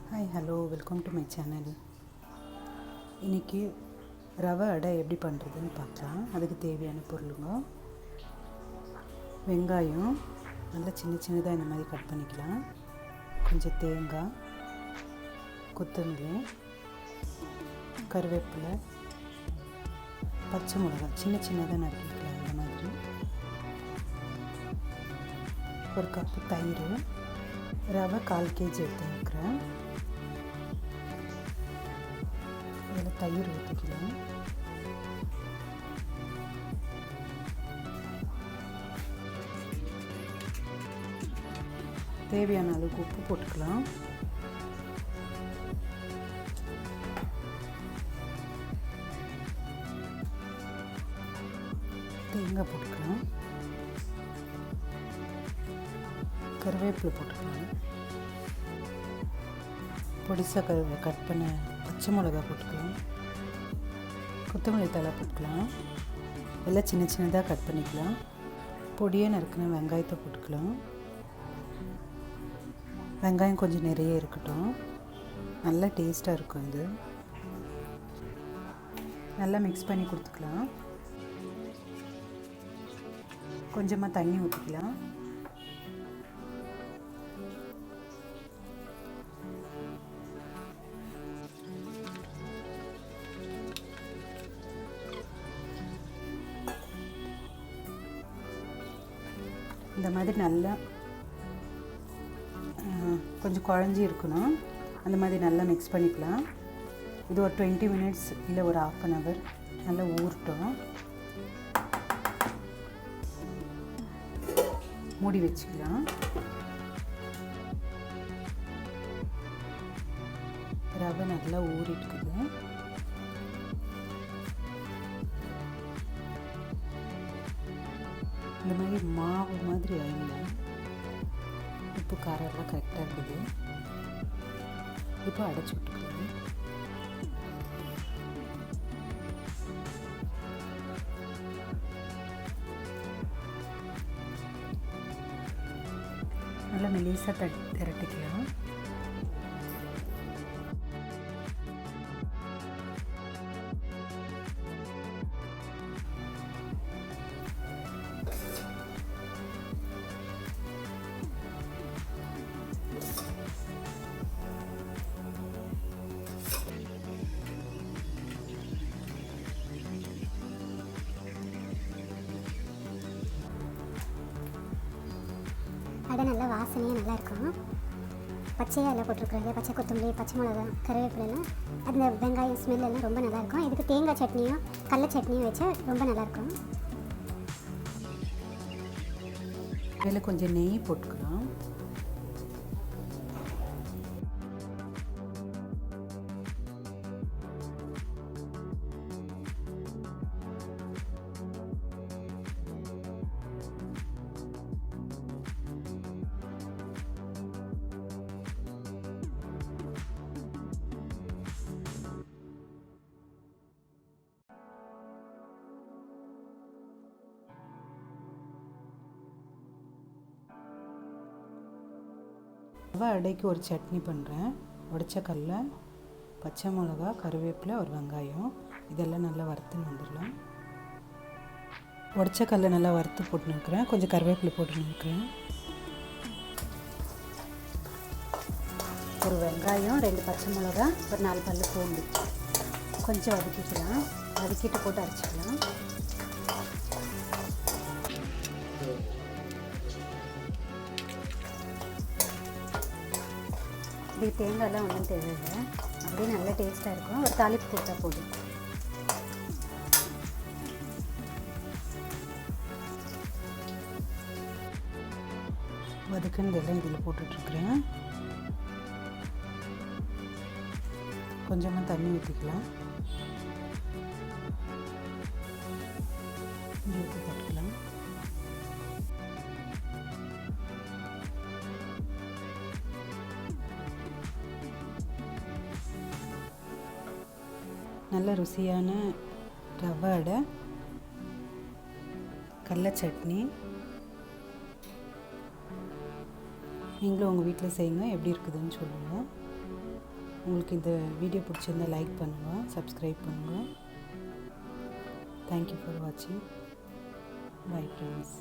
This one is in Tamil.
Hi hello welcome to my channel. இன்றைக்கி ரவை அடை எப்படி பண்ணுறதுன்னு பார்க்கலாம். அதுக்கு தேவையான பொருளுங்க: வெங்காயம் நல்லா சின்ன சின்னதாக இந்த மாதிரி கட் பண்ணிக்கலாம், கொஞ்சம் தேங்காய், கொத்தமல்லி, கருவேப்பிலை, பச்சை மிளகாய் சின்ன சின்னதாக நறுக்கிக்கலாம். இந்த மாதிரி ஒரு கப்பு தயிர், ரவை 1/4 kg எடுத்துக்கிறேன். இதில் தயிர் ஊற்றிக்கலாம். தேவையான அளவுக்கு உப்பு போட்டுக்கலாம். தேங்காய் போட்டுக்கலாம். கருவேப்பிலை போட்டுக்கலாம். பொடிசாக கட் பண்ண பச்சை மிளகா போட்டுக்கலாம். கொத்தமல்லி தழை போட்டுக்கலாம். எல்லாம் சின்ன சின்னதாக கட் பண்ணிக்கலாம். பொடியாக நறுக்கின வெங்காயத்தை போட்டுக்கலாம். வெங்காயம் கொஞ்சம் நிறைய இருக்கட்டும், நல்லா டேஸ்ட்டாக இருக்கும். இது நல்லா மிக்ஸ் பண்ணி கொடுத்துக்கலாம். கொஞ்சமாக தண்ணி ஊற்றிக்கலாம். இந்த மாதிரி நல்லா கொஞ்சம் குழஞ்சி இருக்கணும். அந்த மாதிரி நல்லா மிக்ஸ் பண்ணிக்கலாம். இது ஒரு 20 minutes இல்லை ஒரு 1/2 hour நல்லா ஊறட்டும். மூடி வச்சுக்கலாம். ரவை நல்லா ஊறிட்டுக்குது. இந்த மாதிரி மாவு மாதிரி ஆயிடும். உப்பு காரெல்லாம் கரெக்டாக இருக்குது. இப்போ அடைச்சி விட்டுக்கலாம். நல்லா மெலிசாக திரட்டிக்கலாம். அடை நல்லா வாசனையாக நல்லாயிருக்கும். பச்சையாக எல்லாம் போட்டிருக்குறாங்க. பச்சை கொத்தமல்லி, பச்சை மிளகா, கருவேப்பிலாம், அந்த வெங்காயம் ஸ்மெல்லாம் ரொம்ப நல்லாயிருக்கும். இதுக்கு தேங்காய் சட்னியும் கடலை சட்னியும் வச்சா ரொம்ப நல்லாயிருக்கும். இதில் கொஞ்சம் நெய் போட்டுக்கலாம். ரவை அடைக்கு ஒரு சட்னி பண்ணுறேன். உடைச்ச கடல, பச்சை மிளகா, கருவேப்பிலை, ஒரு வெங்காயம், இதெல்லாம் நல்லா வறுத்துன்னு வந்துடலாம். உடைச்ச கடல நல்லா வறுத்து போட்டுன்னுக்கிறேன். கொஞ்சம் கருவேப்பிலை போட்டுன்னுக்கிறேன். ஒரு வெங்காயம், 2 பச்சை மிளகா, ஒரு 4 பல்லு பூண்டு கொஞ்சம் வதக்கிக்கலாம். வதக்கிட்டு போட்டு அரைச்சிக்கலாம். இப்படி தேங்காயெல்லாம் ஒன்றும் தேவையில்லை, அப்படியே நல்லா டேஸ்ட்டாக இருக்கும். ஒரு தாளிப்பு கொடுத்தா போதும். வதக்குனதெல்லாம் இதில் போட்டுட்ருக்குறேன். கொஞ்சமாக தண்ணி ஊற்றிக்கலாம். ஊற்றி போட்டுக்கலாம். நல்ல ருசியான ரவை அடை, கடலை சட்னி நீங்களும் உங்கள் வீட்டில் செய்யுங்க, எப்படி இருக்குதுன்னு சொல்லுங்கள். உங்களுக்கு இந்த வீடியோ பிடிச்சிருந்தால் லைக் பண்ணுங்கள், சப்ஸ்கிரைப் பண்ணுங்கள். தேங்க்யூ ஃபார் வாட்சிங். Bye friends.